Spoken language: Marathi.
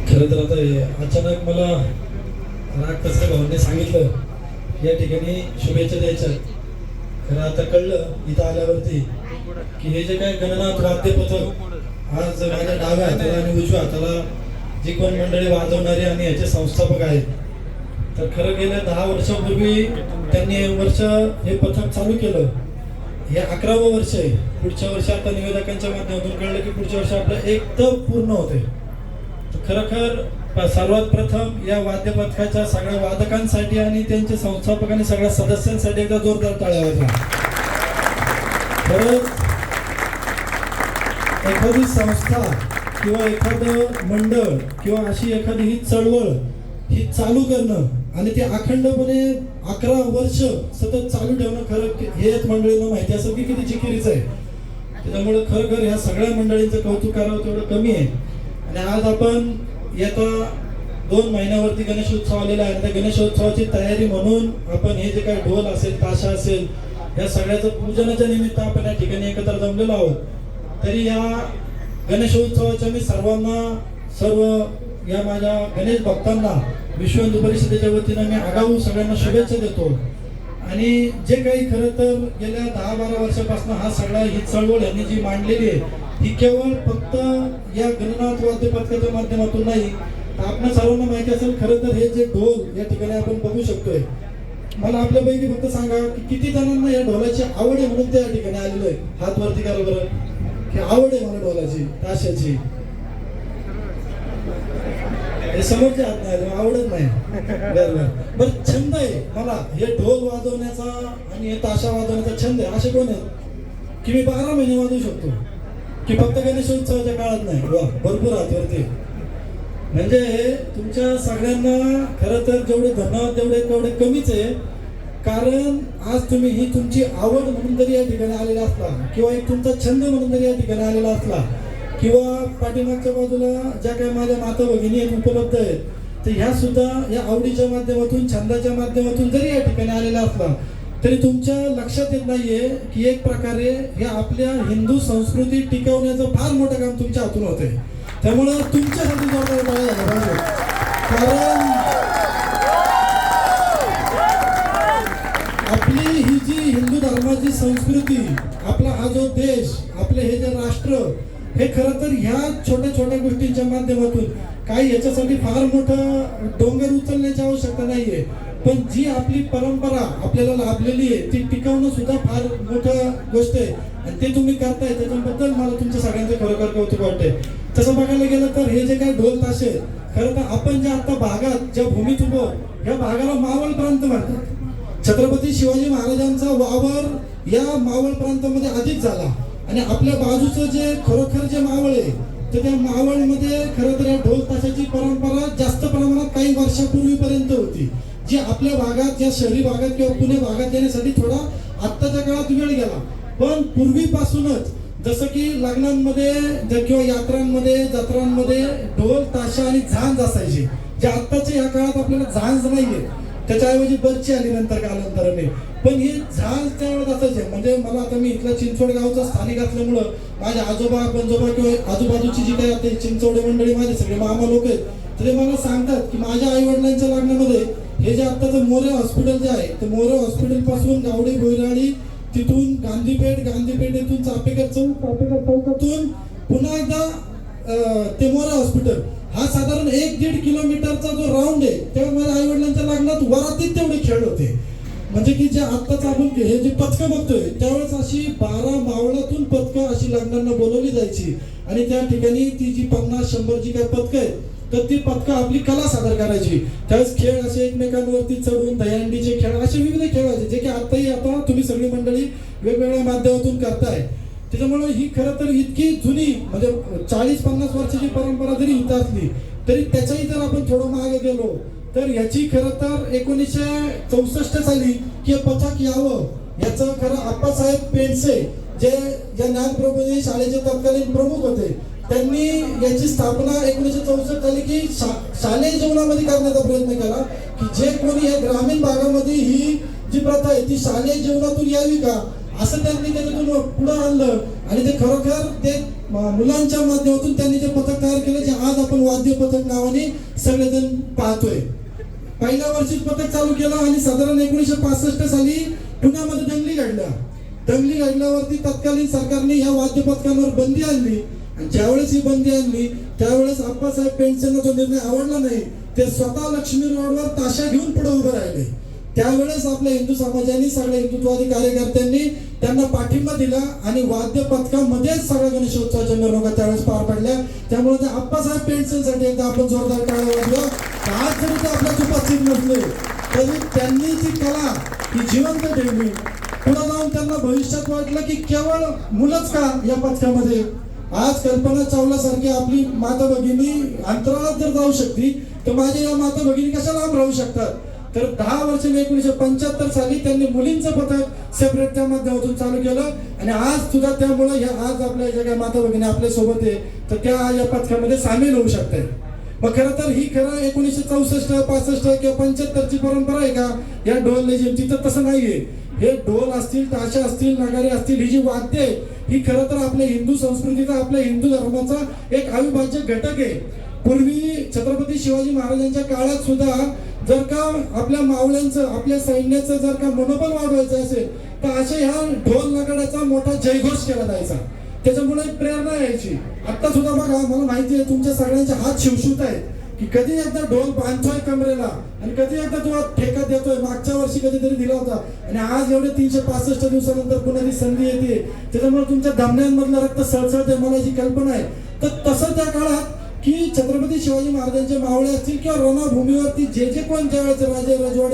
खरं तर आता अचानक मला राग तसं भाऊंनी सांगितलं या ठिकाणी शुभेच्छा द्यायच्या. खरं आता कळलं इथं आल्यावरती की हे जे काय गणनाथ वाद्यपथक आज माझ्या डाव्या हाताला आणि उजव्या हाताला जी कोण मंडळी वाजवणारी आणि याचे संस्थापक आहेत, तर खरं गेल्या 10 वर्षापूर्वी त्यांनी वर्ष हे पथक चालू केलं. हे 11वं वर्ष आहे. पुढच्या वर्षी आता निवेदकांच्या माध्यमातून कळलं की पुढच्या वर्षी आपलं एक तर पूर्ण होते. तर खरोखर सर्वात प्रथम या वाद्यपथकाच्या सगळ्या वादकांसाठी आणि त्यांचे संस्थापक आणि सगळ्या सदस्यांसाठी एकदा जोरदार टाळ्या वाजवा. खरंच एखादी संस्था किंवा एखादं मंडळ किंवा अशी एखादी ही चळवळ ही चालू करणं आणि ते अखंडपणे 11 वर्ष सतत चालू ठेवणं, खरं हेच मंडळींना माहिती असेल की किती जिकिरीचं आहे. त्याच्यामुळे खरं ह्या सगळ्या मंडळींचं कौतुक करावं तेवढं कमी आहे. आणि आज आपण येत्या 2 महिन्यावरती गणेशोत्सव आलेला आहे. त्या गणेशोत्सवाची तयारी म्हणून आपण हे जे काही ढोल असेल, ताशा असेल, या सगळ्याचं पूजनाच्या निमित्त आपण या ठिकाणी एकत्र जमलेलो आहोत. तरी या गणेशोत्सवाच्या मी सर्व या माझ्या गणेश भक्तांना विश्व हिंदू परिषदेच्या वतीनं मी आगाऊ सगळ्यांना शुभेच्छा देतो. आणि जे काही खरं तर गेल्या 10-12 वर्षापासून हा सगळा ही चळवळ यांनी जी मांडलेली आहे ही केवळ फक्त या गणनाथ वाद्यपथकाच्या माध्यमातून नाही, तर आपण सर्वांना माहिती असेल खरं तर हे जे ढोल या ठिकाणी आपण बघू शकतोय. मला आपल्यापैकी फक्त सांगा की किती जणांना या ढोलाची आवड आहे म्हणून त्या ठिकाणी आलेलो आहे. हात वरती करा बरं की आवड आहे मला ढोलाची, ताशाची. हे समजते हात नाही, आवडत नाही. बरं छंद आहे मला हे ढोल वाजवण्याचा आणि हे ताशा वाजवण्याचा छंद आहे. असे कोण आहेत की मी 12 महिने वाजवू शकतो की फक्त गणेशोत्सवाच्या काळात नाही? वा, भरपूर हातवरती. म्हणजे तुमच्या सगळ्यांना खरं तर जेवढे धन्यवाद तेवढे कमीच आहे. कारण आज तुम्ही ही तुमची आवड म्हणून जरी या ठिकाणी आलेला असला किंवा एक तुमचा छंद म्हणून जरी या ठिकाणी आलेला असला किंवा पाठीमागच्या बाजूला ज्या काही माझ्या माता भगिनी उपलब्ध आहेत, तर ह्या सुद्धा या आवडीच्या माध्यमातून, छंदाच्या माध्यमातून जरी या ठिकाणी आलेला असला तरी तुमच्या लक्षात येत नाहीये की एक प्रकारे या आपल्या हिंदू संस्कृती टिकवण्याचं फार मोठं काम तुमच्या हातून होतंय. त्यामुळं तुमच्यासाठी जोरदार टाळ्या झाल्या पाहिजे. कारण आपली ही जी हिंदू धर्माची संस्कृती, आपला हा जो देश, आपले हे जे राष्ट्र, हे खरं तर ह्या छोट्या छोट्या गोष्टींच्या माध्यमातून काही याच्यासाठी फार मोठं डोंगर उचलण्याची आवश्यकता नाहीये, पण जी आपली परंपरा आपल्याला लाभलेली आहे ती टिकवणं सुद्धा फार मोठं गोष्ट आहे. आणि ते तुम्ही करताय त्याच्याबद्दल मला तुमच्या सगळ्यांचं खरोखर कौतुक वाटतंय. तसं बघायला गेलं तर हे जे काही ढोल ताशे, खरं तर आपण ज्या आता भागात ज्या भूमीत उभो ह्या भागाला मावळ प्रांत म्हणतात. छत्रपती शिवाजी महाराजांचा वावर या मावळ प्रांतामध्ये अधिक झाला आणि आपल्या बाजूचं जे खरोखर जे मावळ आहे तर त्या मावळमध्ये खरं तर या ढोल ताशाची परंपरा जास्त प्रमाणात काही वर्षापूर्वीपर्यंत होती, जी आपल्या भागात, या शहरी भागात किंवा पुणे भागात येण्यासाठी थोडा आत्ताच्या काळात वेळ गेला. पण पूर्वीपासूनच जसं की लग्नांमध्ये किंवा यात्रांमध्ये, जत्रांमध्ये ढोल ताशा आणि झांज असायची, जे आत्ताच्या या काळात आपल्याला झांज नाहीये, त्याच्याऐवजी बर्ची आली नंतर कालांतराने. पण ही झांज त्यावेळेस असायचे. म्हणजे मला आता मी इथला चिंचवड गावचा स्थानिक असल्यामुळं माझे आजोबा पंजोबा किंवा आजूबाजूची जी काही आता चिंचवडे मंडळी माझे सगळे मामा लोक आहेत, तर ते मला सांगतात की माझ्या आई वडिलांच्या लग्नामध्ये हे जे आत्ताचं मोरे हॉस्पिटल जे आहे, तर मोरे हॉस्पिटल पासून गावडे भोईराळी, तिथून गांधीपेठ येथून चापेकर चौकातून पुन्हा एकदा ते मोरे हॉस्पिटल, हा साधारण 1-1.5 किलोमीटरचा जो राऊंड आहे, तेव्हा माझ्या आई वडिलांच्या लग्नात वरातीत तेवढे खेळ होते. म्हणजे की जे आत्ताच आपण हे जे पथकं बघतोय त्यावेळेस अशी 12 मावळातून पथकं अशी लग्नांना बोलवली जायची आणि त्या ठिकाणी ती जी 50-100 जी काही पथकं आहेत तर ती पथकं आपली कला सादर करायची. त्यावेळेस खेळ असे एकमेकांवरती चढून दहीहंडीचे खेळ असे विविध खेळ व्हायचे, जे की आता तुम्ही सगळी मंडळी वेगवेगळ्या माध्यमातून करताय. त्याच्यामुळे ही खरं तर इतकी जुनी म्हणजे 40-50 वर्षाची परंपरा जरी इथं असली तरी त्याच्याही जर आपण थोडं मागे गेलो तर याची खरं तर 1964 साली हे पथक यावं याचं खरं आप्पासाहेब पेंडसे जे या ज्ञानप्रबोधिनी शाळेचे तत्कालीन प्रमुख होते, त्यांनी याची स्थापना 1964 साली की शालेय जीवनामध्ये करण्याचा प्रयत्न केला की जे कोणी या ग्रामीण भागामध्ये ही जी प्रथा आहे ती शालेय जीवनातून यावी का, असं त्यांनी त्याच्यातून पुढे आणलं. आणि ते खरोखर ते मुलांच्या माध्यमातून त्यांनी जे पथक तयार केलं जे आज आपण वाद्य पथक नावाने सगळेजण पाहतोय. पहिल्या वर्षीच पथक चालू केलं आणि साधारण 1965 साली पुण्यामध्ये दंगली घडल्यावरती तत्कालीन सरकारने ह्या वाद्य पथकांवर बंदी आणली. आणि ज्यावेळेस ही बंदी आणली त्यावेळेस अप्पासाहेब पेंडसेंना जो निर्णय आवडला नाही, ते स्वतः लक्ष्मी रोडवर ताशा घेऊन पुढे उभे राहिले. त्यावेळेस आपल्या हिंदू समाजाने, सगळ्या हिंदुत्ववादी कार्यकर्त्यांनी त्यांना पाठिंबा दिला आणि वाद्य पथकामध्येच सगळ्या गणेशोत्सवाच्या मिरवणुका त्यावेळेस पार पडल्या. त्यामुळे ते अप्पासाहेब पेंडसेंसाठी एकदा आपण जोरदार टाळ्या वाजवा. आज जरी ते आपल्यात उपस्थित नसले तरी त्यांनी ती कला ही जिवंत ठेवली. पुढे जाऊन त्यांना भविष्यात वाटलं की केवळ मुलंच का या पथकामध्ये, आज कल्पना चावला सारखी आपली माता भगिनी अंतराळात जर जाऊ शकते तर माझ्या या माता भगिनी कशा लांब राहू शकतात. तर 10 वर्षांनी 1975 साली त्यांनी मुलींचं पथक सेपरेट त्या माध्यमातून चालू केलं आणि आज सुद्धा त्यामुळे आज आपल्या ज्या काही माता भगिनी आपल्या सोबत आहे तर त्या या पथकामध्ये सामील होऊ शकतात. मग खरं तर ही 1964, 65 किंवा 75 ची परंपरा आहे का या ढोल लेझिमची? तर तसं नाहीये. हे ढोल असतील, ताशा असतील, नगारे असतील, ही जी वाद्य आहे ही खरं तर आपल्या हिंदू संस्कृतीचा, आपल्या हिंदू धर्माचा एक अविभाज्य घटक आहे. पूर्वी छत्रपती शिवाजी महाराजांच्या काळात सुद्धा जर का आपल्या मावळ्यांचं, आपल्या सैन्याचं जर का मनोबल वाढवायचं असेल तर अशा ह्या ढोल नगाड्याचा मोठा जयघोष केला जायचा. त्याच्यामुळे एक प्रेरणा यायची. आता सुद्धा बघा, मला माहिती आहे तुमच्या सगळ्यांचे हात शिवसूत आहेत की कधी एकदा ढोल बांधतोय कमरेला आणि कधी एकदा तुला ठेका देतोय. मागच्या वर्षी कधीतरी दिला होता आणि आज एवढे 365 दिवसानंतर पुन्हा ती संधी येते. त्याच्यामुळे तुमच्या धमन्यांमधलं रक्त सळसळते, मला जी कल्पना आहे. तर तसं त्या काळात की छत्रपती शिवाजी महाराजांचे मावळे असतील किंवा रणभूमीवरती जे कोण त्यावेळेचे राजे रजवाडे